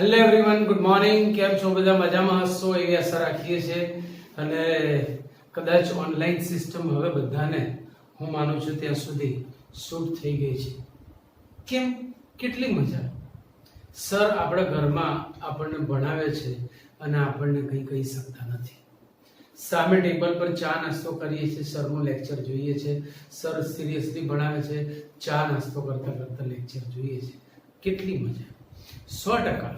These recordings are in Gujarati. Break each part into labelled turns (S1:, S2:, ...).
S1: Hello everyone, good morning. કેમ છો બધા? મજામાં હશો એવી આશા રાખીએ છીએ. અને કદાચ ઓનલાઈન સિસ્ટમ હવે બધાને હું માનું છું ત્યાં સુધી સૂટ થઈ ગઈ છે. કેમ? કેટલી મજા. સર આપણા ઘરમાં આપણને ભણાવે છે અને આપણને કંઈ કહી શકતા નથી. સામે ટેબલ પર ચા નાસ્તો કરીએ છીએ, સરનું લેક્ચર જોઈએ છે, સર સિરિયસલી ભણાવે છે, ચા નાસ્તો કરતા કરતા લેક્ચર જોઈએ છે. કેટલી મજા. 100%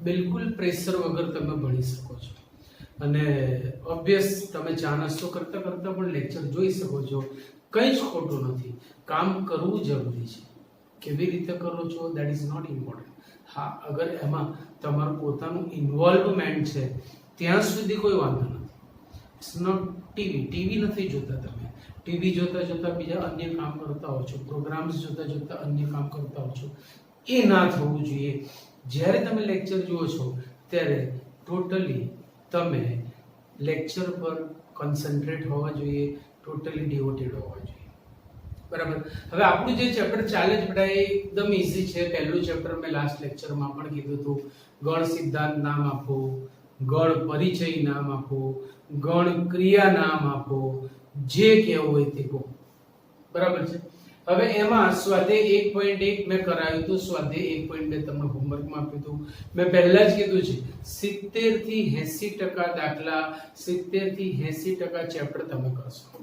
S1: બિલકુલ પ્રેશર વગર તમે ભણી શકો છો. અને ઓબ્વિયસ તમે ચા નાસ્તો કરતા કરતા પણ લેક્ચર જોઈ શકો છો. કંઈ જ ખોટું નથી. કામ કરવું જરૂરી છે. કેવી રીતે કરો છો દેટ ઇઝ નોટ ઇમ્પોર્ટન્ટ. હા, અગર એમાં તમારું પોતાનું ઇન્વોલ્વમેન્ટ છે ત્યાં સુધી કોઈ વાંધો નથી. ઇટ્સ નોટ ટીવી નથી જોતા તમે. ટીવી જોતા જોતા બીજા અન્ય કામ કરતા હો છો, પ્રોગ્રામ્સ જોતા જોતા અન્ય કામ કરતા હો છો. એ ના થવું જોઈએ. જ્યારે તમે લેક્ચર જુઓ છો ત્યારે ટોટલી તમે લેક્ચર પર કોન્સન્ટ્રેટ હોવા જોઈએ, ટોટલી ડિવોટેડ હોવા જોઈએ. બરાબર. હવે આપણું જે ચેપ્ટર ચાલે છે બેટા એ એકદમ ઈઝી છે. પહેલું ચેપ્ટર મેં લાસ્ટ લેક્ચરમાં પણ કીધું હતું. ગણ સિદ્ધાંત નામ આપો, ગણ પરિચય નામ આપો, ગણ ક્રિયા નામ આપો, જે કહેવું હોય તે કહો. બરાબર છે. હવે એમાં સ્વાધ્યાય 1.1 મેં કરાવ્યું હતું. સ્વાધ્યાય 1.2 તમને હોમવર્કમાં આપ્યું હતું. મેં પહેલા જ કીધું છે 70 થી 80% દાખલા, 70 થી 80% ચેપ્ટર તમે કરશો.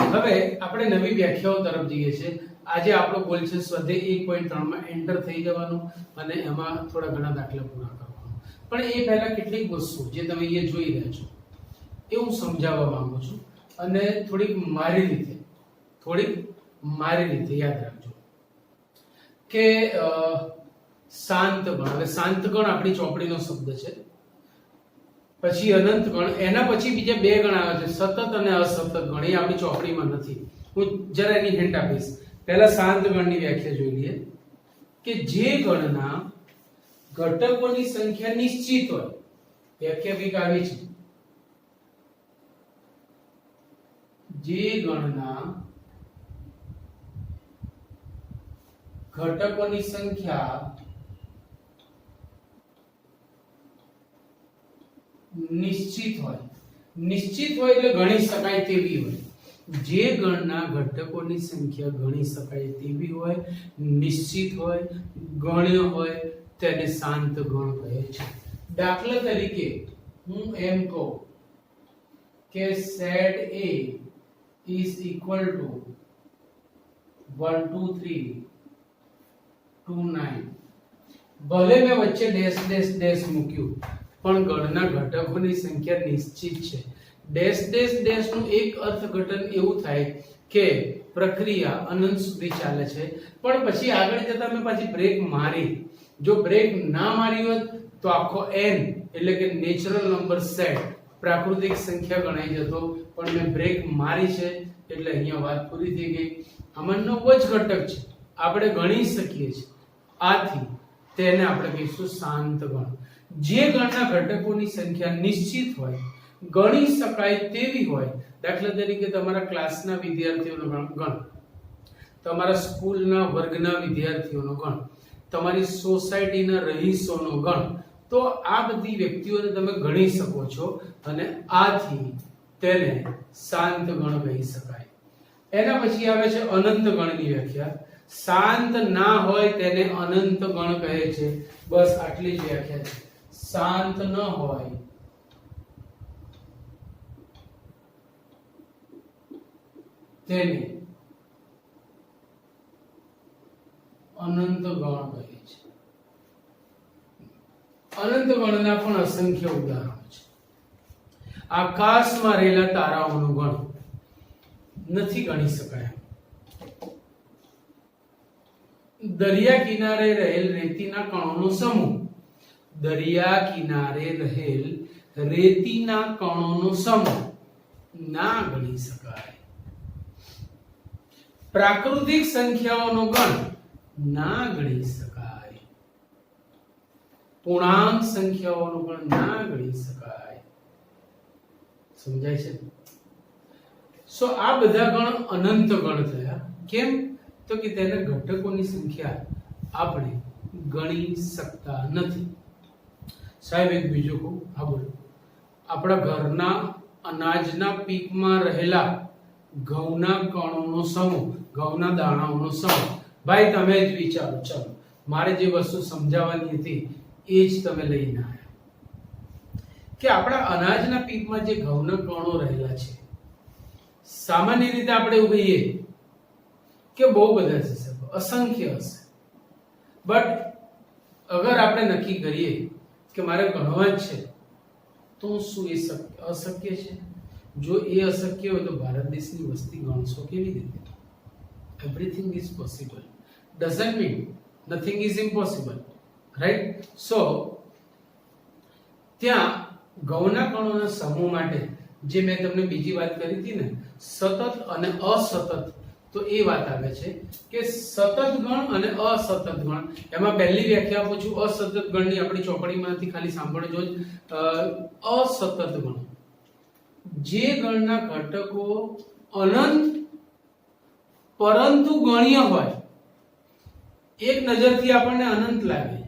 S1: હવે આપણે નવી વ્યાખ્યાઓ તરફ જઈએ છીએ. આજે આપણો ગોલ છે સ્વાધ્યાય 1.3 માં એન્ટર થઈ જવાનું અને એમાં થોડા ઘણા દાખલા પૂરા કરવાનું. પણ એ પહેલા કેટલીક વસ્તુ જે તમે અહીંયા જોઈ રહ્યા છો એ હું સમજાવવા માંગુ છું અને થોડીક મારી રીતે યાદ રાખજો કે શાંત ગણ. હવે શાંત ગણ આપણી ચોપડીનો શબ્દ છે. પછી અનંત ગણ, એના પછી બીજા બે ગણ આવે છે, સતત અને અસતત ગણ. એ આપણી ચોપડીમાં નથી. હું જરા એની હિન્ટ આપીશ. પહેલા શાંત ગણની વ્યાખ્યા જોઈ લઈએ કે જે ગણના ઘટકોની સંખ્યા નિશ્ચિત હોય. વ્યાખ્યા કંઈક આવી છે. જે ગણના ઘટકોની સંખ્યા નિશ્ચિત હોય એટલે ગણી શકાય તેવી હોય. જે ગણના ઘટકોની સંખ્યા ગણી શકાય તેવી હોય, નિશ્ચિત હોય, ગણ્ય હોય તેને શાંત ગણ કહે છે. દાખલા તરીકે હું એમ કહું કે set A is equal to 1 2 3 2 9. ભલે મેં વચ્ચે ડેશ ડેશ ડેશ મૂક્યું પણ ગણના ઘટકોની સંખ્યા નિશ્ચિત છે. ડેશ ડેશ ડેશ નું એક અર્થઘટન એવું થાય કે પ્રક્રિયા અનંત સુધી ચાલે છે, પણ પછી આગળ જતા મેં પાછી બ્રેક મારી. જો બ્રેક ના મારી હોત તો આખો n એટલે કે નેચરલ નંબર સેટ પ્રાકૃતિક સંખ્યા ગણાઈ જતો, પણ મેં બ્રેક મારી છે એટલે અહીંયા વાત પૂરી થઈ ગઈ. આમાં નવ જ ઘટક છે, આપણે ગણી શકીએ છીએ. આથી તેને આપણે કહીશું શાંત ગણ. જે ગણના ઘટકોની સંખ્યા નિશ્ચિત હોય, ગણી શકાય તેવી હોય. દાખલા તરીકે તમારા ક્લાસના વિદ્યાર્થીઓનો ગણ, તમારા સ્કૂલના વર્ગના વિદ્યાર્થીઓનો ગણ, તમારી સોસાયટીના રહીશોનો ગણ. તો આ બધી વ્યક્તિઓને તમે ગણી શકો છો અને આથી તેને શાંત ગણ કહી શકાય. એના પછી આવે છે અનંત ગણની વ્યાખ્યા. શાંત ના હોય તેને અનંત ગણ કહે છે. બસ આટલી જ વ્યાખ્યા છે. શાંત ન હોય તેને અનંત ગણ કહે છે. અનંત ગણના પણ અસંખ્ય ઉદાહરણો છે. આકાશમાં રહેલા તારાઓનું ગણ નથી ગણી શકાય. દરિયા કિનારે રહેલ રેતીના કણોનો સમૂહ, દરિયા કિનારે રહેલ રેતીના કણોનો સમૂહ ના ગણી શકાય. પ્રાકૃતિક સંખ્યાઓનો ગણ ના ગણી શકાય. પૂર્ણાંક સંખ્યાઓનો ગણ ના ગણી શકાય. સમજાય છે? સો આ બધા ગણ અનંત ગણ થયા. કેમ? તો કે તેના ઘટકોની સંખ્યા આપણે ગણી શકતા નથી. સાહેબ એક બીજું કહું, હા બોલો. આપણા ઘરના અનાજના પીકમાં રહેલા ઘઉંના કણોનો સમૂહ, ઘઉંના દાણાઓનો સમૂહ. ભાઈ તમે જ વિચારો, ચલો મારે જે વસ્તુ સમજાવવાની હતી એ જ તમે લઈને આવ્યા કે આપણા અનાજના પીકમાં જે ઘઉંના કણો રહેલા છે, સામાન્ય રીતે આપણે એવું કહીએ કે બહુ બધા છે, અસંખ્ય હશે. બટ અગર આપણે નક્કી કરીએ કે મારે ગણવા જ છે તો શું એ અશક્ય છે? જો એ અશક્ય હોય તો ભારત દેશની વસ્તી ગણશો કેવી રીતે? Everything is possible. Doesn't mean nothing is impossible, right? So ત્યાં ઘઉંના કણોના સમૂહ માટે જે મેં તમને બીજી વાત કરી હતી ને, સતત અને અસતત, તો એ વાત આવે છે કે સતત ગણ અને અસતત ગણ. એમાં પહેલી વ્યાખ્યા આપું છું અસતત ગણની, આપણી ચોપડીમાંથી ખાલી સાંભળજો જ. અસતત ગણ, જે ગણના ઘટકો અનંત પરંતુ ગણ્ય હોય. એક નજરથી આપણને અનંત લાગે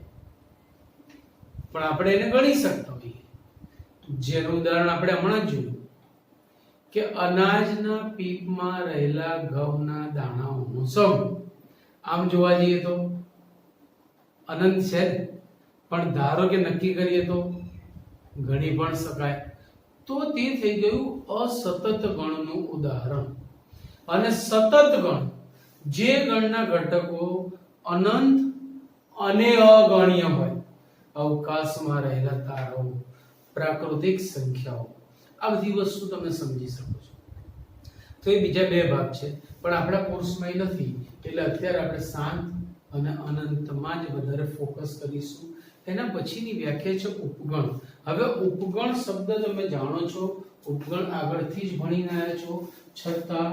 S1: પણ આપણે એને ગણી શકતા હોઈએ. જેનું ઉદાહરણ આપણે હમણાં જ જોયું કે અનાજના પીપમાં રહેલા ઘઉંના દાણાઓનો સમૂહ. આમ જોવા જઈએ તો અનંત છે, પણ ધારો કે નક્કી કરીએ તો ગણી પણ શકાય. તો તે થઈ ગયું અસતત ગણનું ઉદાહરણ. અને સતત ગણ, જે ગણના ઘટકો અનંત અને અગણ્ય હોય. અવકાશમાં રહેલા તારાઓ, પ્રાકૃતિક સંખ્યાઓ, આ બધી વસ્તુ તમે સમજી શકો છો. તો એ બીજા બે ભાગ છે, પણ આપણા કોર્સમાં એ નથી, એટલે અત્યારે આપણે શાંત અને અનંતમાં જ વધારે ફોકસ કરીશું. એના પછીની વ્યાખ્યા છે ઉપગણ. હવે ઉપગણ શબ્દ તમે જાણો છો, ઉપગણ આગળથી જ ભણીને આવ્યા છો, છતાં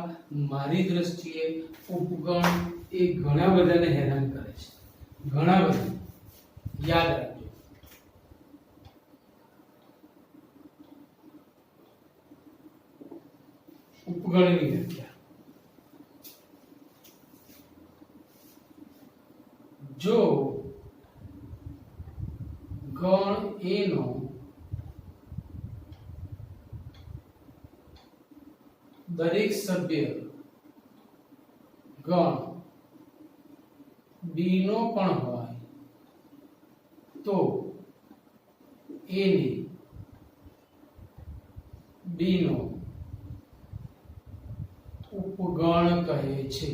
S1: મારી દ્રષ્ટિએ ઉપગણ એ ઘણા બધાને હેરાન કરે છે. ઘણા બધા, યાદ રાખજો. ઉપગણની વ્યાખ્યા, જો ગણ A નો દરેક સભ્ય ગણ B નો પણ હોય તો A ને B નો ઉપગણ કહે છે.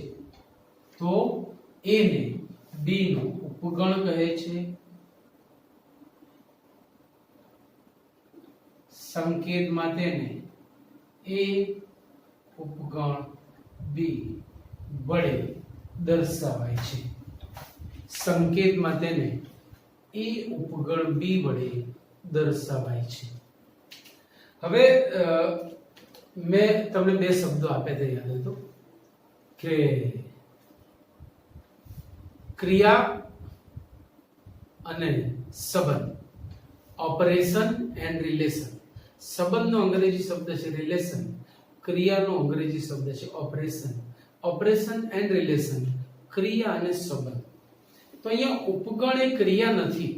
S1: તો A ને B નો ઉપગણ કહે છે. સંકેતમાં તેને A ઉપગણ B વડે દર્શાવાય છે. સંકેતમાં તેને A ઉપગણ B વડે દર્શાવાય છે. હવે મેં તમને બે શબ્દો આપ્યા હતા, યાદ હતો કે ક્રિયા અને સંબંધ, ઓપરેશન એન્ડ રિલેશન. સંબંધનો અંગ્રેજી શબ્દ છે રિલેશન, ક્રિયાનો અંગ્રેજી શબ્દ છે ઓપરેશન. ઓપરેશન એન્ડ રિલેશન, ક્રિયા અને સંબંધ. તો અહીંયા ઉપગણ એ ક્રિયા નથી,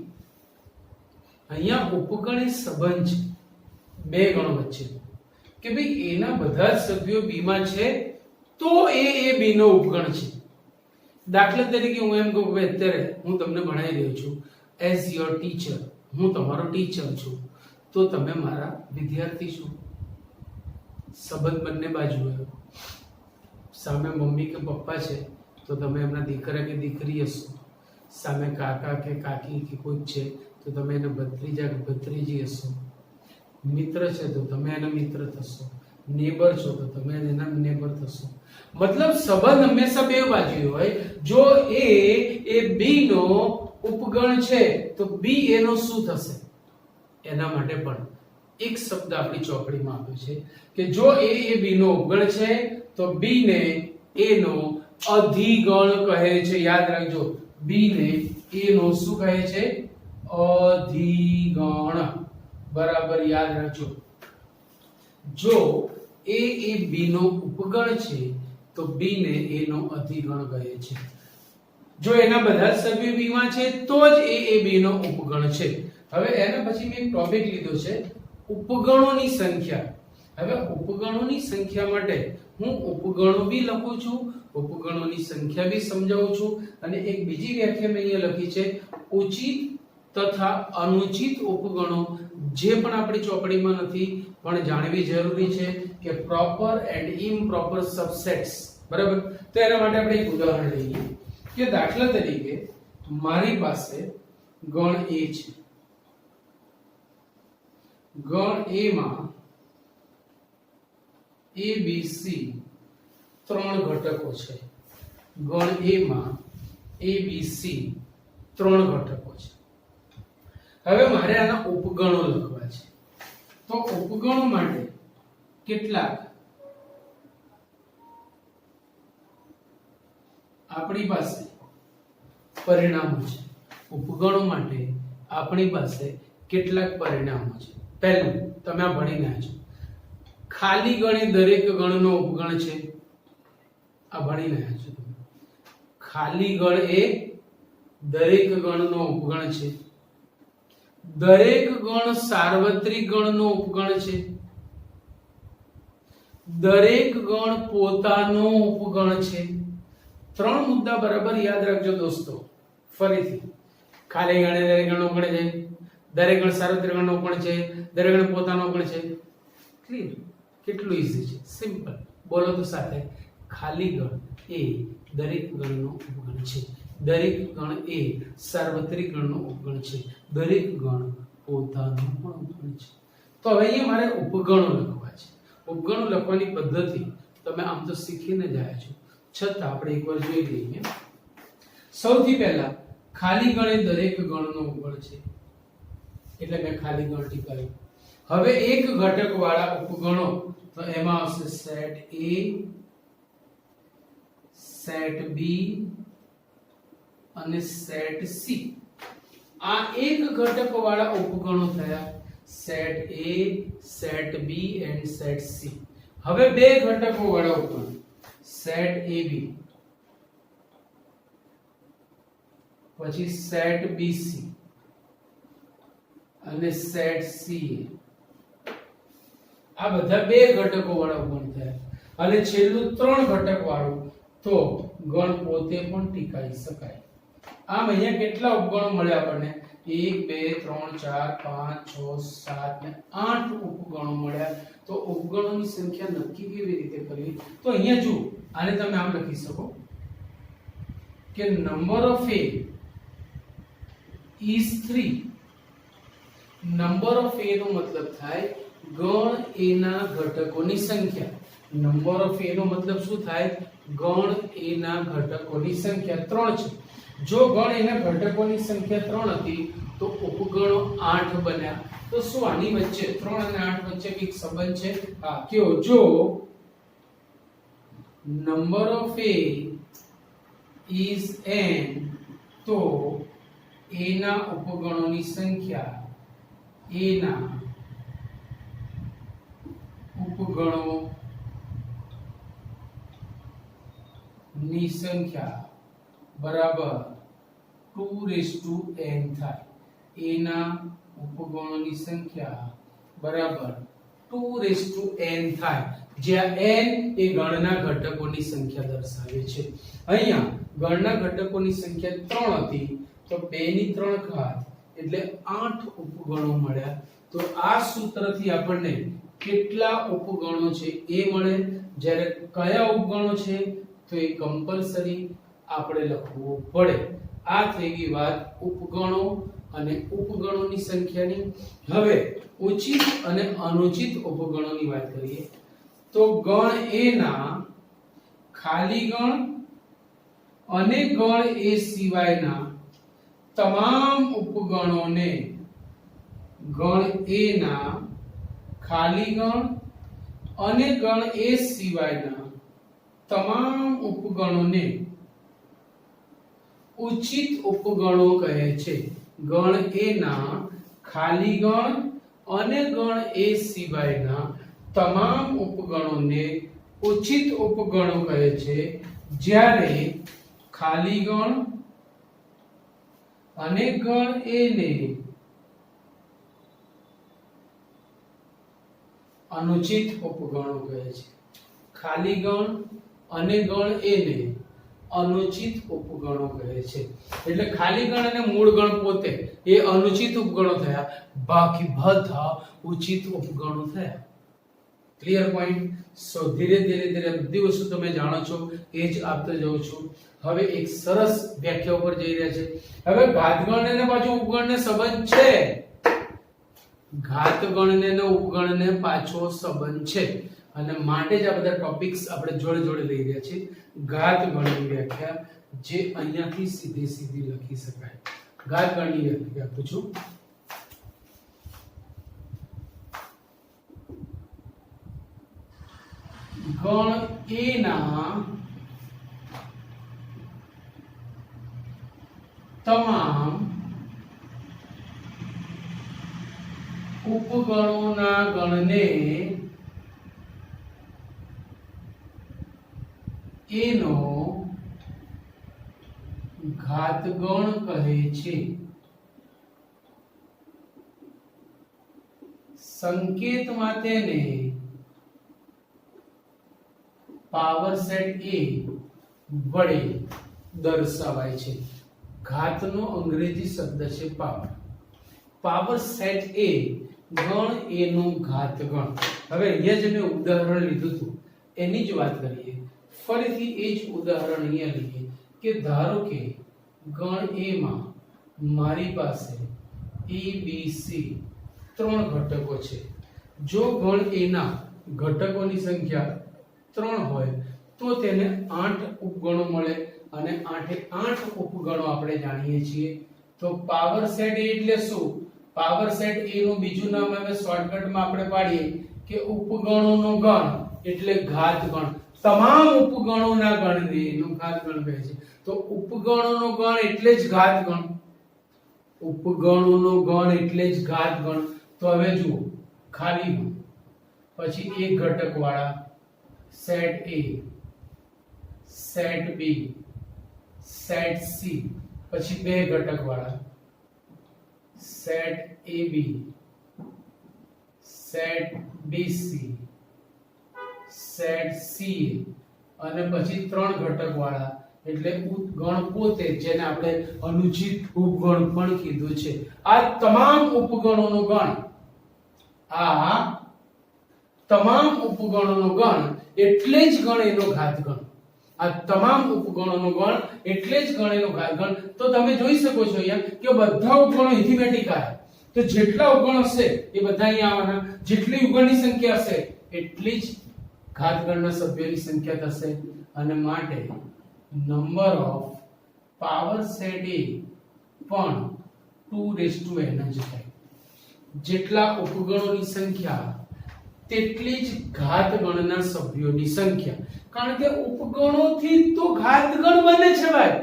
S1: અહીંયા ઉપગણ એ સંબંધ છે બે ગણો વચ્ચે, કે ભાઈ એના બધા જ સભ્યો B માં છે તો એ B નો ઉપગણ છે. દાખલા તરીકે હું એમ કહું કે અત્યારે હું તમને ભણાવી રહ્યો છું, એઝ યોર ટીચર, હું તમારો ટીચર છું, તો તમે મારા વિદ્યાર્થી છો. સંબંધ બંને બાજુ હોય. સામે મમ્મી કે પપ્પા છે તો તમે એમના દીકરા કે દીકરી હશો, સામે કાકા કે કાકી કે કોઈ છે તો તમે એના ભત્રીજા કે ભત્રીજી હશો, મિત્ર છે તો તમે એના મિત્ર થશો, નેબર છો તો તમે એના નેબર થશો. મતલબ સંબંધ હંમેશા બે બાજુ હોય. જો A એ B નો ઉપગણ છે તો B એનો શું થશે? એના માટે પણ એક શબ્દ આપણી ચોપડીમાં આપ્યો છે કે જો A એ B નો ઉપગણ છે તો B ને A નો અધિગણ કહે છે. યાદ રાખજો, B ને A નો શું કહે છે? અધિગણ. બરાબર યાદ રાખજો. જો A એ B નો ઉપગણ છે તો B ને A નો અધિગણ કહે છે. જો એના બધા જ સભ્યો b માં છે તો જ એ b નો ઉપગણ છે. હવે એના પછી મેં એક ટોપિક લીધો છે ઉપગણોની સંખ્યા. હવે ઉપગણોની સંખ્યા માટે હું ઉપગણો બી લખું છું, ઉપગણોની સંખ્યા બી સમજાવું છું, અને એક બીજી વ્યાખ્યા મેં અહીંયા લખી છે ઉચિત તથા અનુચિત ઉપગણો, જે પણ આપણી ચોપડીમાં નથી પણ જાણવી જરૂરી છે કે પ્રોપર એન્ડ ઇમ્પ્રોપર સબસેટ્સ. બરાબર. તો એના માટે આપણે એક ઉદાહરણ લઈએ કે દાખલા તરીકે મારી પાસે ગણ A છે. ગણ A માં A B C ત્રણ ઘટકો છે. ગણ A માં A B C ત્રણ ઘટકો છે. હવે મારે આના ઉપગણો લખવા છે. તો ઉપગણો માટે કેટલાક આપણી પાસે પરિણામો છે. ઉપગણો માટે આપણી પાસે કેટલાક પરિણામો છે. પહેલું તમે આ ભણીને આવ્યા છો, ખાલી ગણ એ દરેક ગણનો ઉપગણ છે. આ ભણીને આવ્યા છો તમે. ખાલી ગણ એ દરેક ગણનો ઉપગણ છે. દરેક ગણ સાર્વત્રિક ગણનો ઉપગણ છે. દરેક ગણ પોતાનો ઉપગણ છે. ત્રણ મુદ્દા બરાબર યાદ રાખજો દોસ્તો. ફરીથી, ખાલી ગણ એ દરેક ગણનો ઉપગણ છે, દરેક ગણ સાર્વત્રિક ગણનો ઉપગણ છે, દરેક ગણ પોતાનો ઉપગણ છે. ક્લિયર? કેટલું ઈઝી છે, સિમ્પલ. બોલો તો સાથે, ખાલી ગણ એ દરેક ગણનો ઉપગણ છે. દરેક ગણ એ સાર્વત્રિક ગણનો ઉપગણ છે. દરેક ગણ પોતાનો પણ ઉપગણ છે. તો હવે અહીંયા મારે ઉપગણો લખવા છે. ઉપગણો લખવાની પદ્ધતિ તમે આમ તો શીખીને જ આવ્યા છો, છતાં આપણે એકવાર જોઈ લઈએ. સૌથી પહેલા ખાલી ગણ એ દરેક ગણનો ઉપગણ છે, એટલે મેં ખાલી ગણ ટીપાયું. હવે એક ઘટક વાળા ઉપગણો, તો એમાં આવશે સેટ A, સેટ B અને સેટ C. આ એક ઘટક વાળા ઉપગણો થયા, set A, set B and set C. હવે બે ઘટકો વાળા ઉપગણ, સેટ AB પછી સેટ BC અને સેટ CA. આ બધા બે ઘટકો વાળા ઉપગણ થયા. અને છેલ્લું ત્રણ ઘટક વાળું, તો ગણ પોતે પણ ટીકાઈ શકાય. આમ અહીંયા કેટલા ઉપગણો મળ્યા આપણને? 1 2 3 4 5 6 7 ને 8 ઉપગણો મળ્યા. તો ઉપગણોની સંખ્યા નક્કી કેવી રીતે કરવી? તો અહીંયા જુઓ, આને તમે આમ લખી શકો કે number of A is 3. Number of A નો મતલબ થાય ગણ A ના ઘટકોની સંખ્યા. નંબર ઓફ A નો મતલબ શું થાય? ગણ A ના ઘટકોની સંખ્યા 3 છે. જો ગણ A ના ઘટકોની સંખ્યા 3 હતી તો ઉપગણો 8 બન્યા. તો શું આની વચ્ચે 3 અને 8 વચ્ચે એક સંબંધ છે? હા, કયો? જો number of A is n, તો A ના ઉપગણોની સંખ્યા, A ના ઉપગણો ની સંખ્યા બરાબર 2n થાય. A ના ઉપગણોની સંખ્યા બરાબર 2n થાય, જ્યાં n એ ગણના ઘટકોની સંખ્યા દર્શાવે છે. અહીંયા ગણના ઘટકોની સંખ્યા 3 હતી, તો 2 ની 3 ઘાત એટલે 8 ઉપગણો મળ્યા. તો આ સૂત્રથી આપણને કેટલા ઉપગણો છે એ મળે. જ્યારે કયા ઉપગણો છે તો એ કમ્પલસરી આપણે લખવું પડે. આ થઈ ગઈ વાત ઉપગણો અને ઉપગણોની સંખ્યાની. હવે ઉચિત અને અનુચિત ઉપગણોની વાત કરીએ તો ગણ A ના ખાલી ગણ અને ગણ A સિવાયના તમામ ઉપગણોને, ગણ A ના ખાલી ગણ અને ગણ A સિવાયના તમામ ઉપગણોને ઉચિત ઉપગણો કહે છે. ગણ A ના ખાલી ગણ અને ગણ A સિવાયના તમામ ઉપગણોને ઉચિત ઉપગણો કહે છે. જ્યારે ખાલી ગણ અને ગણ એ ને અનુચિત ઉપગણો કહે છે. ખાલી ગણ અને ગણ એ ને અનુચિત ઉપગણો કહે છે. એટલે ખાલી ગણ અને મૂળ ગણ પોતે એ અનુચિત ઉપગણો થયા, બાકી બધા ઉચિત ઉપગણો થયા. Clear point. સો ધીરે ધીરે બધી વસ્તુ તમે જાણો છો, એ જ આપતો જાઉં છું. હવે એક સરસ વ્યાખ્યા ઉપર જઈ રહ્યા છે. હવે ઘાતગણ અને પાછો ઉપગણને સંબંધ છે. ઘાતગણને અને ઉપગણને પાછો સંબંધ છે, અને માટે જ આ બધા ટોપિક્સ આપણે જોડે જોડે લઈ રહ્યા છીએ. ઘાતગણની વ્યાખ્યા જે અહીંયાથી સીધી લખી શકાય. ઘાતગણની વ્યાખ્યા આપું છું. ગણ એ ના તમામ ઉપગણોના ગણને એનો ઘાતગણ કહે છે. સંકેતમાં તેને પાવર સેટ એ વડે દર્શાવાય છે. ઘાતનો અંગ્રેજી શબ્દ છે પાવર. પાવર સેટ એ ગણ એ નો ઘાતગણ. હવે અહીંયા જે મેં ઉદાહરણ લીધું હતું એની જ વાત કરીએ. ફરીથી એ જ ઉદાહરણ અહીંયા લઈએ કે ધારો કે ગણ એ માં મારી પાસે a b c ત્રણ ઘટકો છે. જો ગણ એ ના ઘટકોની સંખ્યા 3 હોય તો તેને 8 ઉપગણો મળે, અને 8 એ 8 ઉપગણો આપણે જાણીએ છીએ. તો પાવર સેટ એ એટલે શું? પાવર સેટ એ નું બીજું નામ હવે શોર્ટકટમાં આપણે પાડીએ કે ઉપગણોનો ગણ એટલે ઘાતગણ. તમામ ઉપગણોના ગણને એનો ઘાતગણ કહે છે. તો ઉપગણોનો ગણ એટલે જ ઘાતગણ. ઉપગણોનો ગણ એટલે જ ઘાતગણ. તો હવે જુઓ, ખાલી ગણ, પછી એક ઘટક વાળા set A, set B, set C, પછી બે ઘટક વાળા set AB, set BC, set CA, અને પછી ત્રણ ઘટક વાળા એટલે ગણ પોતે, જેને આપણે અનુચિત ઉપગણ પણ કીધું છે. આ તમામ ઉપગણોનો ગણ, આ તમામ ઉપગણોનો ગણ એટલે જ ગણ એનો ઘાતગણ. આ તમામ ઉપગણોનો ગણ એટલે જ ગણ એનો ઘાતગણ. તો તમે જોઈ શકો છો અહીંયા કે બધા ઉપગણો એરિથમેટિક આવે. તો જેટલા ઉપગણો હશે એ બધા અહીંયા આવવાના. જેટલી ઉપગણની સંખ્યા હશે એટલી જ ઘાતગણના સભ્યોની સંખ્યા થશે, અને માટે નંબર ઓફ પાવર સેટ એ પણ 2n જ થાય. જેટલા ઉપગણોની સંખ્યા તેટલી જ ઘાતગણના સભ્યોની સંખ્યા. કારણ કે ઉપગણોથી તો ઘાતગણ બને છે ભાઈ.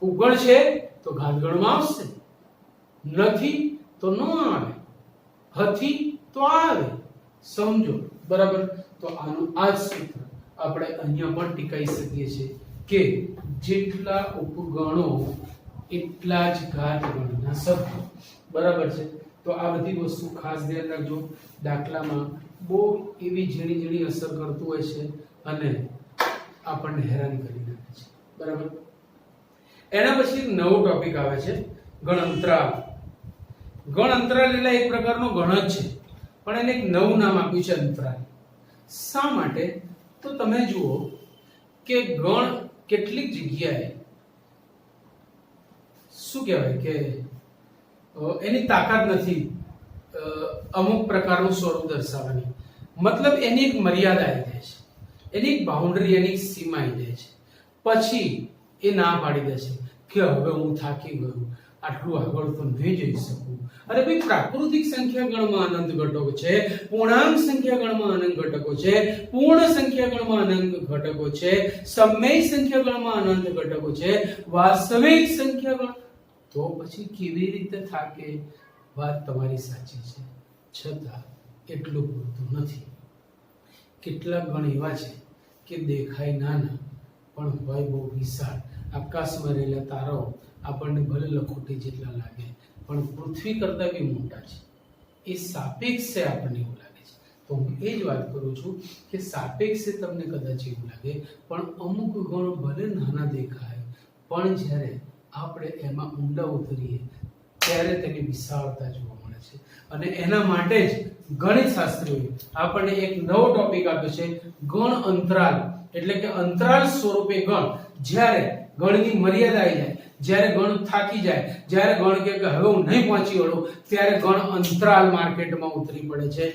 S1: ઉપગણ છે તો ઘાતગણમાં આવશે, નથી તો ન આવે, હતી તો આવે. સમજો બરાબર? તો આનું આ જ સૂત્ર આપણે અહીંયા પણ ટીકાઈ શકીએ છીએ કે જેટલા ઉપગણો એટલા જ ઘાતગણના સભ્યો. બરાબર છે? તો આ બધી વસ્તુ ખાસ ધ્યાન રાખજો. દાખલામાં બહુ એવી ઝીણી ઝીણી અસર કરતું હોય છે અને આપણને હેરાન કરી નાખે છે. બરાબર? એના પછી એક નવો ટોપિક આવે છે, ગણઅંતરાલ. ગણઅંતરાલ એટલે એક પ્રકારનો ગણ જ છે, પણ એને એક નવું નામ આપ્યું છે, અંતરાલ. શા માટે? તો તમે જુઓ કે ગણ કેટલીક જગ્યાએ શું કહેવાય કે એની તાકાત નથી અમુક પ્રકારનું સ્વરૂપ દર્શાવવાની. મતલબ એની એક મર્યાદા આવી જાય છે, એની એક બાઉન્ડરી, એની એક સીમા આવી જાય છે. પછી એ ના પાડી દે છે કે હવે હું થાકી ગયો, આટલું આગળ તો નહીં જઈ શકું. અરે ભાઈ, પ્રાકૃતિક સંખ્યા ગણમાં અનંત ઘટકો છે, પૂર્ણાંક સંખ્યા ગણમાં અનંત ઘટકો છે, પૂર્ણ સંખ્યા ગણમાં અનંત ઘટકો છે, સમય સંખ્યા ગણમાં અનંત ઘટકો છે, વાસ્તવિક સંખ્યા ગણ. તો પછી કેવી રીતે થાકે? વાત તમારી સાચી છે, છતાં એટલું પૂરતું નથી. કેટલાક ગણ એવા છે કે દેખાય નાના પણ હોય બહુ વિશાળ. આકાશમાં રહેલા તારાઓ આપણને ભલે લખોટી જેટલા લાગે પણ પૃથ્વી કરતાં બી મોટા છે. એ સાપેક્ષ છે આપણને એવું લાગે છે. તો હું એ જ વાત કરું છું કે સાપેક્ષે તમને કદાચ એવું લાગે પણ અમુક ગણ ભલે નાના દેખાય પણ જ્યારે આપણે એમાં ઊંડા ઉતરીએ ત્યારે તેની વિશાળતા જોવા મળે છે. અને એના માટે જ ગણિત શાસ્ત્રીઓએ આપણને એક નવો ટોપિક આપ્યો છે, ગણ અંતરાલ. એટલે કે અંતરાલ સ્વરૂપે ગણ. જ્યારે ગણની મર્યાદા આવી જાય, જ્યારે ગણ થાકી જાય, જ્યારે ગણ કે હવે હું નહીં પહોંચી વળું, ત્યારે ગણ અંતરાલ માર્કેટમાં ઉતરી પડે છે,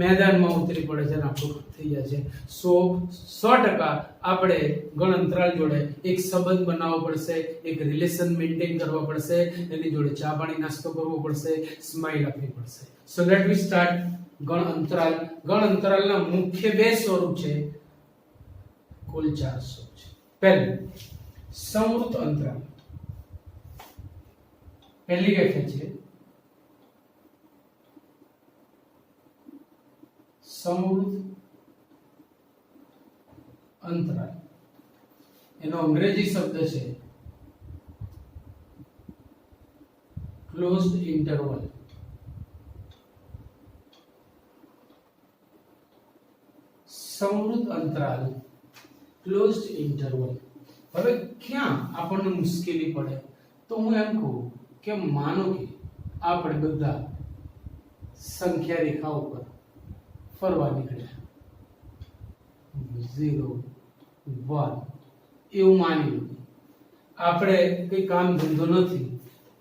S1: મેદાનમાં ઉતરી પડે છે અને આપણું થઈ જાય છે. 100% આપણે ગણ અંતરાલ જોડે એક સંબંધ બનાવવો પડશે, એક રિલેશન મેન્ટેન કરવા પડશે, એની જોડે ચા પાણી નાસ્તો કરવો પડશે, સ્માઈલ આપવી પડશે. સો લેટ વી સ્ટાર્ટ. ગણ અંતરાલ. ગણ અંતરાલના મુખ્ય બે સ્વરૂપ છે, કુલ 4 સ્વરૂપ છે. પહેલું સંવૃત અંતરાલ. પહેલી વ્યાખ્યા છે સંવૃત અંતરાલ. એનો અંગ્રેજી શબ્દ છે ક્લોઝડ ઇન્ટરવલ. સંવૃત અંતરાલ, ક્લોઝડ ઇન્ટરવલ. હવે ક્યાં આપણને મુશ્કેલી પડે તો હું એમ કહું કે માનો કે આપણે બધા સંખ્યા રેખા ઉપર ફરવા નીકળ્યા, 0 1 એવું માની લો. આપણે કઈ કામ ધંધો નથી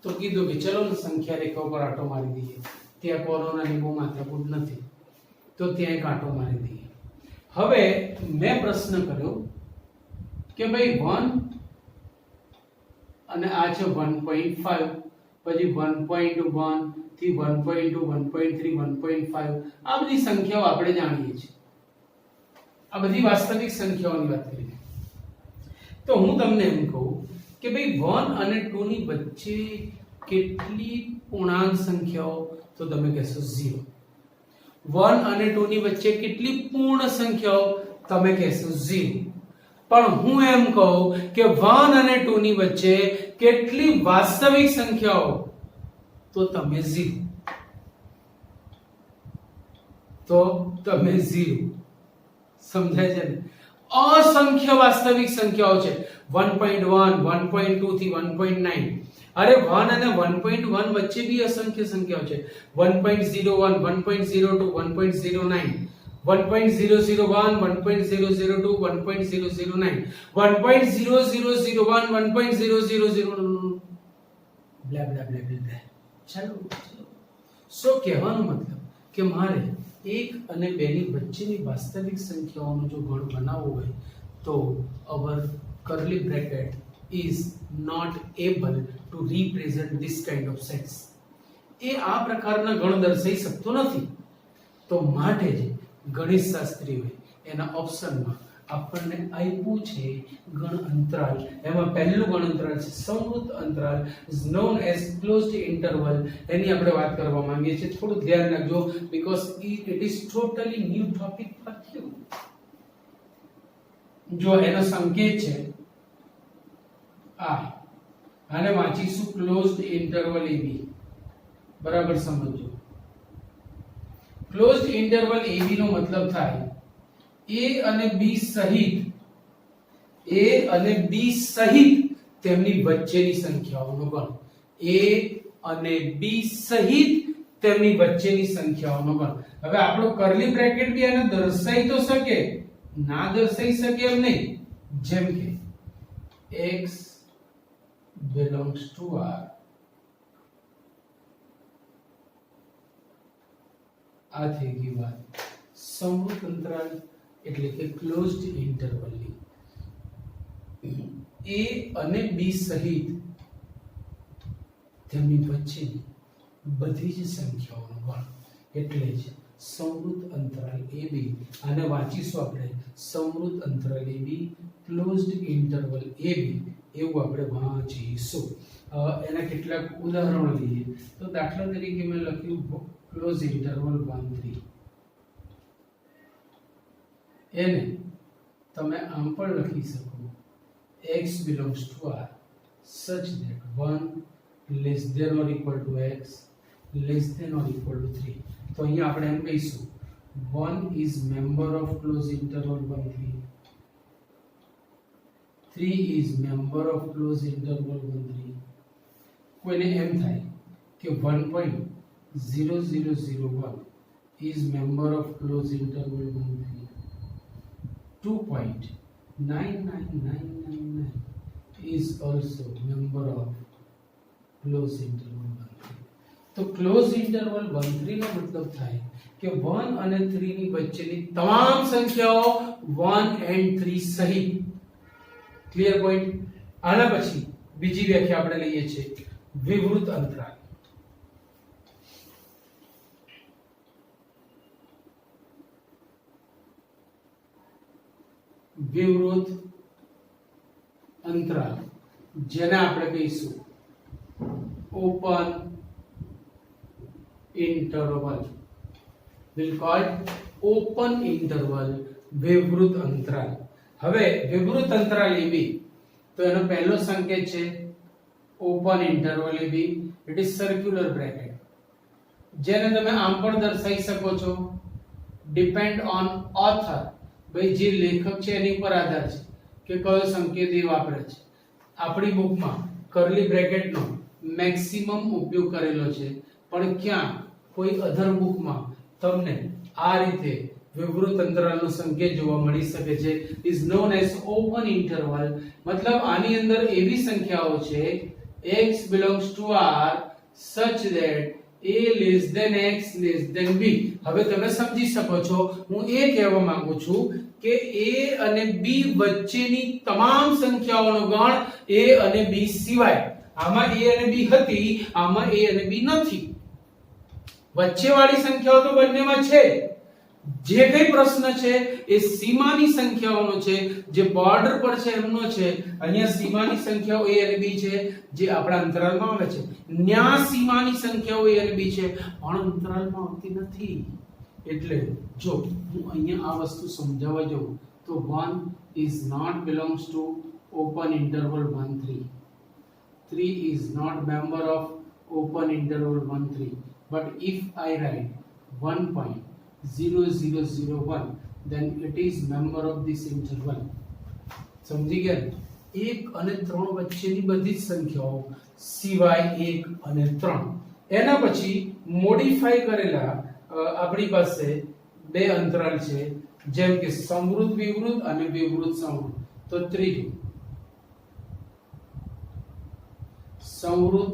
S1: તો કીધું કે ચલો ને સંખ્યા રેખા ઉપર આંટો મારી દઈએ. ત્યાં કોરોનાની બહુ માથાકૂટ નથી તો ત્યાં એક આંટો મારી દઈએ. હવે મેં પ્રશ્ન કર્યો કે ભાઈ 1 અને આ છે 1.5, પછી 1.1 થી 1.2 1.3 1.5. આ બધી સંખ્યાઓ આપણે જાણીએ છીએ. આ બધી વાસ્તવિક સંખ્યાઓની વાત કરીએ તો હું તમને એમ કહું કે ભાઈ 1 અને 2 ની વચ્ચે કેટલી પૂર્ણાંક સંખ્યાઓ, તો તમે કહેશો 0. 1 અને 2 ની વચ્ચે કેટલી પૂર્ણ સંખ્યાઓ, તમે કહેશો 0. પણ હું એમ કહું કે 1 અને 2 ની વચ્ચે કેટલી વાસ્તવિક સંખ્યાઓ, તો તમે 0. તો તમે 0. સમજાય છે ને? અસંખ્ય વાસ્તવિક સંખ્યાઓ છે. 1.1 1.2 થી 1.9. અરે 1 અને 1.1 વચ્ચે બી અસંખ્ય સંખ્યાઓ છે. 1.01 1.02 1.09 1.001 1.002 1.009 1.0001 1.000 બ્લા બ્લા બ્લા બ્લા. ચાલો સો કહેવાનો મતલબ કે મારે 1 અને 2 ની વચ્ચેની વાસ્તવિક સંખ્યાઓનો જો ગણ બનાવવો હોય તો our curly bracket is not able to represent this kind of sets. એ આ પ્રકારના ગણ દર્શાવી શકતો નથી. તો માટે જ ગણિત શાસ્ત્રીઓએ એના ઓપ્શનમાં આપણને આપ્યું છે ગણ અંતરાલ. એમાં પહેલું ગણ અંતરાલ છે સંવૃત અંતરાલ, is known as closed interval. એની આપણે વાત કરવા માંગીએ છીએ. થોડું ધ્યાન રાખજો because it is totally new topic for you. જો એનો સંકેત છે આને વાંચીશું ક્લોઝડ ઇન્ટરવલ AB. બરાબર સમજો. ક્લોઝડ ઇન્ટરવલ AB નો મતલબ થાય A અને B સહિત તેમની વચ્ચેની સંખ્યાઓનો ગણ. A અને B સહિત તેમની વચ્ચેની સંખ્યાઓનો ગણ. હવે આપણો કર્લી બ્રેકેટ બી આને દર્શાવી તો શકે, ના દર્શાવી શકે એમ નહીં. જેમ કે x belongs to R. આ થઈ ગઈ વાત સંવૃત અંતરાલ એટલે કે ક્લોઝડ ઇન્ટરવલની. A અને B સહિત તેમની વચ્ચેની બધી જ સંખ્યાઓનો ગણ એટલે જ સંવૃત અંતરાલ AB. આને વાંચીશું આપણે સંવૃત અંતરાલ AB, ક્લોઝડ ઇન્ટરવલ AB એવું આપણે વાંચીશું. એના કેટલાક ઉદાહરણો લઈએ તો દાખલા તરીકે મેં લખ્યું ક્લોઝ ઇન્ટરવલ 1 3. એને તમે આમ પણ લખી શકો x belongs to R such that 1 less than or equal to x less than or equal to 3. તો અહીંયા આપણે એમ કહીશું 1 is member of closed interval 1 3. 3 is member of closed interval 1 3. કોઈને એમ થાય કે 1.0001 is member of closed interval 1 3. 2.99999 is also member of closed interval 1 3. તો closed interval 1 3 નો મતલબ થાય કે 1 અને 3 ની વચ્ચેની તમામ સંખ્યાઓ 1 and 3 સહિત. Clear point. આના પછી બીજી વ્યાખ્યા આપણે લઈએ છીએ વિવૃત અંતરાલ. વિવૃત અંતરાલ જેને આપણે કહીશું open interval. we'll call it open interval વિવૃત અંતરાલ. હવે વિવૃત અંતરાલ AB તો એનો પહેલો સંકેત છે open interval AB. It is circular bracket જેને તમે આમ પણ દર્શાવી શકો છો ડિપેન્ડ ઓન ઓથર. ભાઈ જે લેખક છે એની પર આધાર છે કે કયો સંકેત એ વાપરે છે. આપણી બુકમાં કર્લી બ્રેકેટનો મેક્સિમમ ઉપયોગ કરેલો છે પણ ક્યાં કોઈ અધર બુકમાં તમને આ રીતે વિવૃત અંતરાલનો સંકેત જોવા મળી શકે છે. Is known as open interval. મતલબ આની અંદર એવી સંખ્યાઓ છે x belongs to R such that a less than x less than b. હવે તમે સમજી શકો છો હું એ કહેવા માંગુ છું કે a અને b વચ્ચેની તમામ સંખ્યાઓનો ગણ a અને b સિવાય. આમાં a અને b હતી, આમાં a અને b નથી. વચ્ચેવાળી સંખ્યાઓ તો બંનેમાં છે. જે કઈ પ્રશ્ન છે એ સીમાની સંખ્યાઓનો છે, જે બોર્ડર પર છે એમનો છે. અહીંયા સીમાની સંખ્યાઓ a અને b છે જે આપણા અંતરાલમાં આવે છે. ન્યા સીમાની સંખ્યાઓ a અને b છે પણ અંતરાલમાં આવતી નથી. એટલે જો હું અહીંયા આ વસ્તુ સમજાવવા જાઉં તો 1 is not belongs to open interval 1 3. 3 is not member of open interval 1 3. But if I write 1.0001 then it is member of this interval. સમજી ગયા? 1 અને 3 વચ્ચેની બધી જ સંખ્યાઓ સિવાય 1 અને 3. એના પછી મોડિફાઈ કરેલા આપણી પાસે બે અંતરાલ છે જેમ કે સમવૃત વિવૃત અને વિવૃત સમવૃત. તો ત્રીજું સમવૃત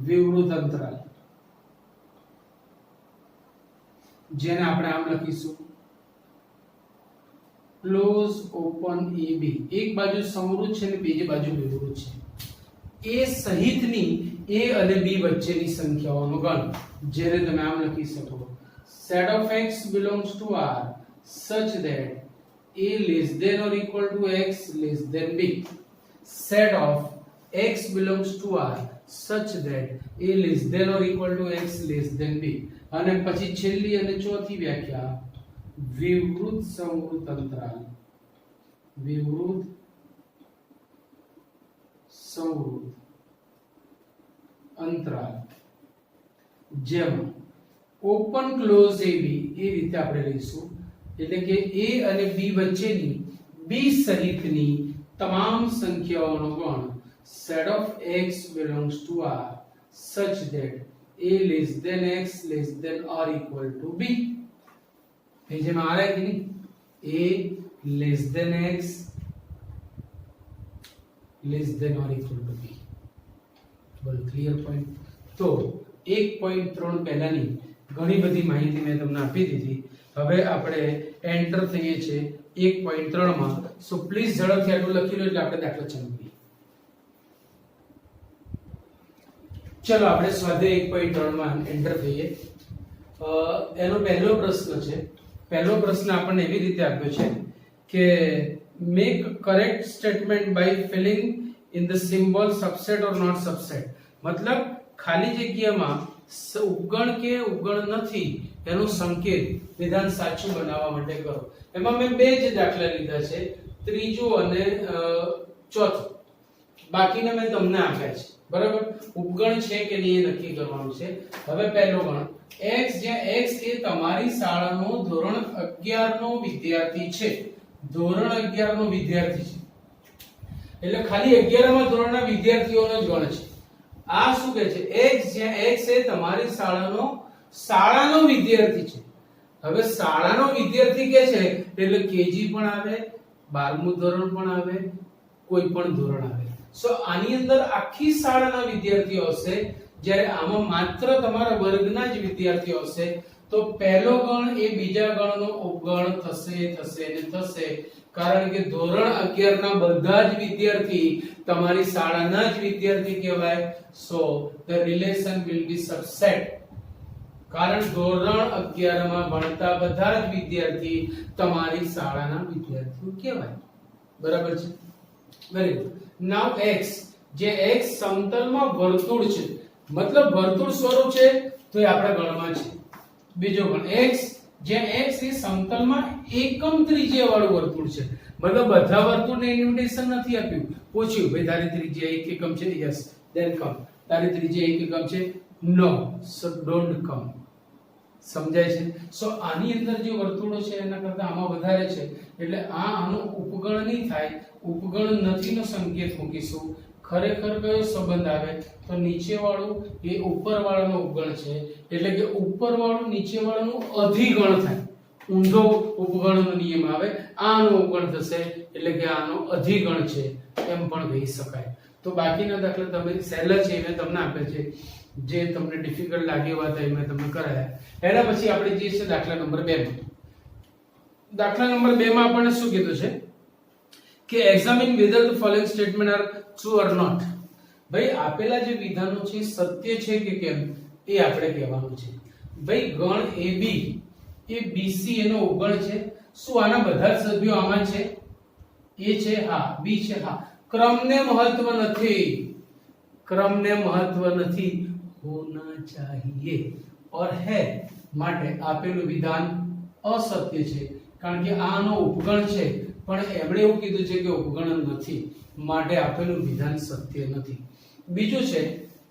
S1: વિવૃત અંતરાલ જેને આપણે આમ લખીશું ક્લોઝ ઓપન AB. એક બાજુ સમવૃત છે અને બીજી બાજુ વિવૃત છે. a સહિતની a અને b વચ્ચેની સંખ્યાઓનો ગણ જેને તમે આમ લખી શકો set of x belongs to R such that a less than or equal to x less than b. set of x belongs to R such that a less than or equal to x less than b. અને પછી છેલ્લી અને ચોથી વ્યાખ્યા વિવૃત સમવૃત અંતરાલ. વિવૃત સમવૃત અંતરાલ જેમાં ઓપન ક્લોઝ AB એ રીતે આપણે લઈશું. એટલે કે a અને b વચ્ચેની b સહિતની તમામ સંખ્યાઓનો ગણ set of x belongs to R such that a less than x less than or equal to b. Page में आ रहा है कि नहीं? a less than x less than or equal to b. બોલ ક્લિયર પોઈન્ટ. તો 1.3 પહેલાની ઘણી બધી માહિતી મેં તમને આપી દીધી. હવે આપણે એન્ટર થઈએ છીએ 1.3 માં. સો પ્લીઝ ઝડપથી આટલું લખી લો એટલે આપણે દાખલા ચાલુ કરીએ. ચલો આપણે સ્વાધ્યાય 1.3 માં એન્ટર થઈએ. એનો પહેલો પ્રશ્ન છે. પહેલો પ્રશ્ન આપણને એવી રીતે આપ્યો છે કે make correct statement by filling in the symbol subset or not subset. મતલબ ખાલી જગ્યામાં ઉપગણ કે ઉપગણ નથી એનો સંકેત વિધાન સાચું બનાવવા માટે કરો. એમાં મેં બે જ દાખલા લીધા છે ત્રીજું અને ચોથું બાકીના મેં તમને આપ્યા છે બરાબર. ઉપગણ છે કે નહીં એ નક્કી કરવાનું છે. હવે પહેલો ગણ x, જ્યાં x એ તમારી શાળાનો ધોરણ 11 નો વિદ્યાર્થી છે. ધોરણ 11 નો વિદ્યાર્થી છે એટલે ખાલી 11મા ધોરણના વિદ્યાર્થીઓનો જ ગણ છે. આ શું કહે છે? x, જ્યાં x એ તમારી શાળાનો વિદ્યાર્થી છે. હવે શાળાનો વિદ્યાર્થી કે છે એટલે કેજી પણ આવે, 12મું ધોરણ પણ આવે, કોઈ પણ ધોરણ આવે. સો આની અંદર આખી શાળાના વિદ્યાર્થીઓ હશે, જ્યારે આમાં માત્ર તમારા વર્ગના જ વિદ્યાર્થીઓ હશે. તો પહેલો ગણ એ બીજા ગણનો ઉપગણ થશે ને થશે, કારણ કે ધોરણ 11 ના બધા જ વિદ્યાર્થી તમારી શાળાના જ વિદ્યાર્થી કહેવાય. સો the relation will be subset, કારણ ધોરણ 11 માં ભણતા બધા જ વિદ્યાર્થી તમારી શાળાના વિદ્યાર્થીઓ કહેવાય. બરાબર છે? Very good. નાઉ x, જે x સમતલમાં વર્તુળ છે, મતલબ વર્તુળ સ્વરૂપ છે, તો એ આપણા ગણમાં છે. બીજો ગણ x, જ્યાં x એ સમતલમાં એકમ ત્રિજ્યા વાળું વર્તુળ છે, મતલબ બધા વર્તુળને ઇન્વિટેશન નથી આપ્યું. પૂછ્યું ભાઈ તારી ત્રિજ્યા 1 એકમ છે, યસ ધેન કમ. તારી ત્રિજ્યા 1 એકમ છે, નો, સો ડોન્ટ કમ. સમજાય છે? સો આની અંદર જે વર્તુળો છે એના કરતા આમાં વધારે છે એટલે આનો ઉપગણ નહીં થાય. ઉપગણ નથીનો સંકેત મૂકીશું. ખરેખર કયો સંબંધ આવે? તો નીચેવાળું એ ઉપરવાળાનો ઉપગણ છે, એટલે કે ઉપરવાળું નીચેવાળાનું અધિગણ થાય. ઊંધો ઉપગણનો નિયમ આવે, આનો ઉપગણ થશે એટલે કે આનો અધિગણ છે એમ પણ કહી શકાય. તો બાકીના દાખલા તમે સહેલા છે મેં તમને આપે છે, જે તમને ડિફિકલ્ટ લાગે એવા હતા મેં તમને કરાયા. એના પછી આપણે જે છે દાખલા નંબર 2 માં. દાખલા નંબર 2 માં આપણને શું કીધું છે કે examine whether the following statement are true or not. ભાઈ આપેલા જે વિધાનો છે સત્ય છે કે કેમ એ આપણે કહેવાનું છે. ભાઈ ગણ AB એ BC એનો ઉપગણ છે. શું આના બધા જ સભ્યો આમાં છે? A છે હા, B છે હા. ક્રમને મહત્વ નથી, ક્રમને મહત્વ નથી, હોના ચાહીએ और है, માટે આપેલું વિધાન અસત્ય છે, કારણ કે આનો ઉપગણ છે પણ એમણે એવું કીધું છે કે ઉપગણ નથી, માટે આપેલું વિધાન સત્ય નથી. બીજું છે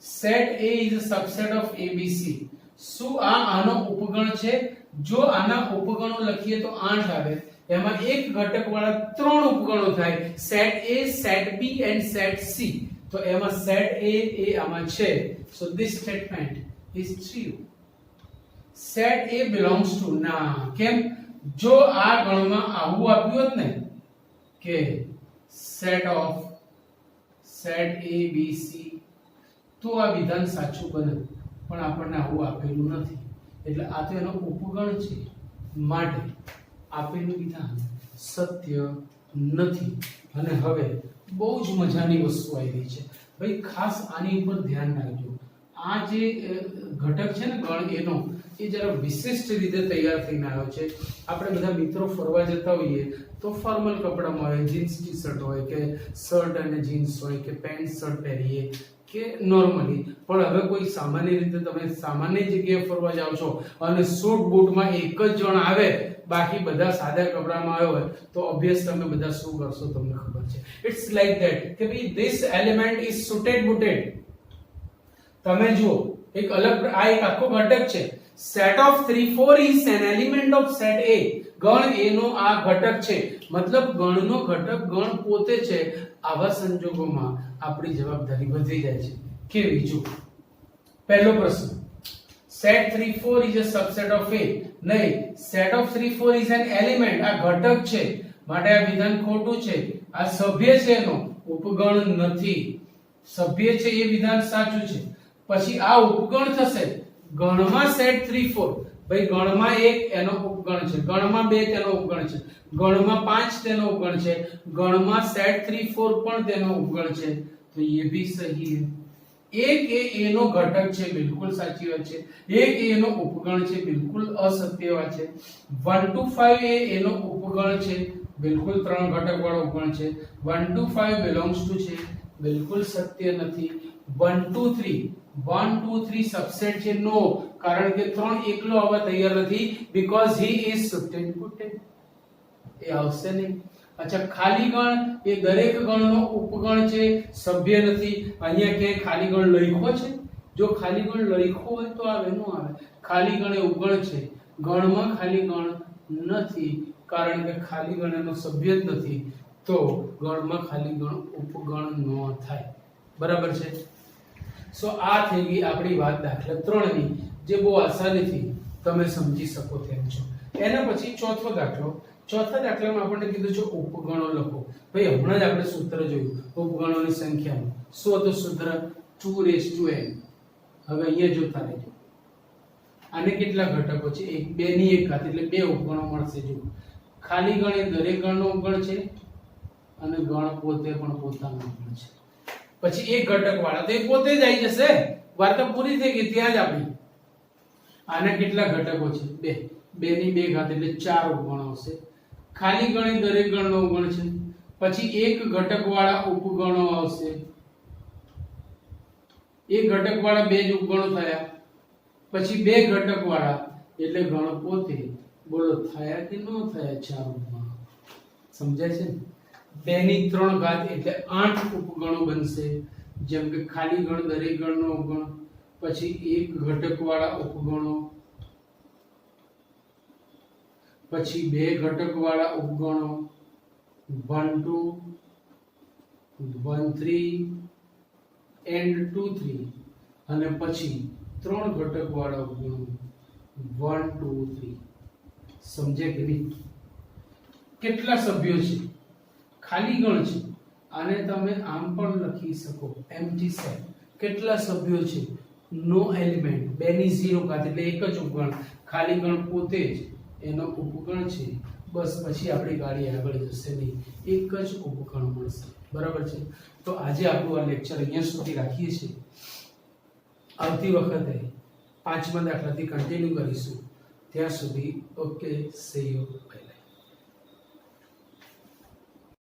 S1: set A is a subset of ABC. શું આનો ઉપગણ છે? જો આના ઉપગણો લખીએ તો 8 આવે, એમાં એક ઘટક વાળા 3 ઉપગણો થાય, set A, set B and set C. તો એમાં set A એ આમાં છે, so this statement is true. set A belongs to, ના કેમ? જો આ ગણમાં આવું આપ્યું હોત ને કે set A B C, તો આ વિધાન સાચું બને, પણ આપણને આવું આપેલું નથી એટલે આ તો એનો ઉપગણ છે, માટે આપેલું વિધાન સત્ય નથી. અને હવે બહુ જ મજાની વસ્તુ આવી છે ભાઈ, ખાસ આની ઉપર ધ્યાન રાખજો. આ જે ઘટક છે ને ગણ એનો, એ જરા વિશિષ્ટ રીતે તૈયાર થઈને આવ્યો છે. આપણે બધા મિત્રો ફરવા જતા હોઈએ તો ફોર્મલ કપડામાં હોય, જીન્સ ટી શર્ટ હોય કે શર્ટ અને જીન્સ હોય કે પેન્ટ શર્ટ પહેરીએ કે નોર્મલી, પણ હવે કોઈ સામાન્ય રીતે તમે સામાન્ય જગ્યાએ ફરવા જાઓ છો અને સૂટ બૂટમાં એક જ જણ આવે, બાકી બધા સાદા કપડામાં આવ્યો હોય, તો ઓબ્વિયસ તમે બધા શું કરશો તમને ખબર છે. ઇટ્સ લાઈક ધેટ કે ભાઈ ધીસ એલિમેન્ટ ઇઝ સુટેડ બુટેડ. તમે જુઓ એક અલગ, આ એક આખો ઘટક છે. set of 3 4 is an element of set A. ગણ A નો આ ઘટક છે, મતલબ ગણનો ઘટક ગણ પોતે છે. આવા સંજોગોમાં આપણી જવાબદારી વધી જાય છે. કેવી? જો પહેલો પ્રશ્ન, set 3 4 is a subset of A. નહીં, set of 3 4 is an element, આ ઘટક છે, માટે આ વિધાન ખોટું છે. આ સભ્ય છે એનો ઉપગણ નથી, સભ્ય છે એ વિધાન સાચું છે. પછી આ ઉપગણ થશે ગણમાં set 3 4, ભાઈ ગણમાં 1 એનો ઉપગણ છે, ગણમાં 2 તેનો ઉપગણ છે, ગણમાં 5 તેનો ઉપગણ છે, ગણમાં set 3 4 પણ તેનો ઉપગણ છે, તો ये भी सही है. એક એ એનો ઘટક છે, બિલકુલ સાચી વાત છે. એક એનો ઉપગણ છે, બિલકુલ અસત્ય વાત છે. 1 to 5 એ એનો ઉપગણ છે, બિલકુલ 3 ઘટક વાળો ઉપગણ છે. 1 to 5 belongs to છે, બિલકુલ સત્ય નથી. 1 to 3 સબસેટ છે, નો, કારણ કે 3 એકલો આવવા તૈયાર નથી, because he is suited booted, એ આવશે નહીં. અચ્છા, ખાલી ગણ એ દરેક ગણનો ઉપગણ છે, સભ્ય નથી. અહીંયા ક્યાંય ખાલી ગણ લખ્યો છે? જો ખાલી ગણ લખ્યો હોય તો આવે, ન આવે. ખાલી ગણ એ ઉપગણ છે, ગણમાં ખાલી ગણ નથી, કારણ કે ખાલી ગણ એનો સભ્ય જ નથી, તો ગણમાં ખાલી ગણ ઉપગણ ન થાય. બરાબર છે? સો આ થઈ ગઈ આપણી વાત દાખલા 3 ની, જે બહુ આસાનીથી તમે સમજી શકો તેમ છો. એના પછી ચોથો દાખલો. ચોથા દાખલામાં આપણને કીધું છે ઉપગણો લખો. ભાઈ હમણાં જ આપણે સૂત્ર જોયું ઉપગણોની સંખ્યાનું. શું હતું સૂત્ર? 2n. હવે અહીંયા જોતા રહેજો. આને કેટલા ઘટકો છે? 2 ની 1 ઘાત એટલે 2 ઉપગણો મળશે. જો ખાલી ગણ એ દરેક ગણનો ઉપગણ છે અને ગણ પોતે પણ પોતાનો ઉપગણ છે. પછી એક ઘટક વાળા તો એ પોતે જ આવી જશે. વાર્તા પૂરી થઈ ગઈ ત્યાં જ આપણી. આના કેટલા ઘટકો છે? 2 ની 2 ઘાત એટલે 4 ઉપગણો હશે. ખાલી ગણ એ દરેક ગણનો ઉપગણ છે. પછી એક ઘટક વાળા ઉપગણો આવશે. એક ઘટક વાળા 2 જ ઉપગણો થયા. પછી 2 ઘટક વાળા એટલે ગણ પોતે. બોલો થયા કે ન થયા? 4 ઉપગણો. સમજાય છે? 2 ની 3 ઘાત એટલે 8 ઉપગણો બનશે. જેમ કે ખાલી ગણ દરેક ગણનો ઉપગણ, પછી એક ઘટક વાળા ઉપગણો, પછી 2 ઘટક વાળા ઉપગણો 1 2 1 3 and 2 3, અને પછી 3 ઘટક વાળા ઉપગણો 1 2 3. સમજે કે નહીં? કેટલા સભ્યો છે? ખાલી ગણ છે. આને તમે આમ પણ લખી શકો, એમ્પ્ટી સેટ. કેટલા સભ્યો છે? નો એલિમેન્ટ. 2 ની 0 ઘાત એટલે એક જ ઉપગણ. ખાલી ગણ પોતે જ એનો ઉપગણ છે. બસ પછી આપણી ગાડી આગળ જશે નહીં, એક જ ઉપગણ મળશે. બરાબર છે? તો આજે આપણું આ લેક્ચર અહીંયા સુધી રાખીએ છીએ. આવતી વખતે 5મા દાખલાથી કન્ટિન્યુ કરીશું. ત્યાં સુધી ઓકે, સી યુ, બાય.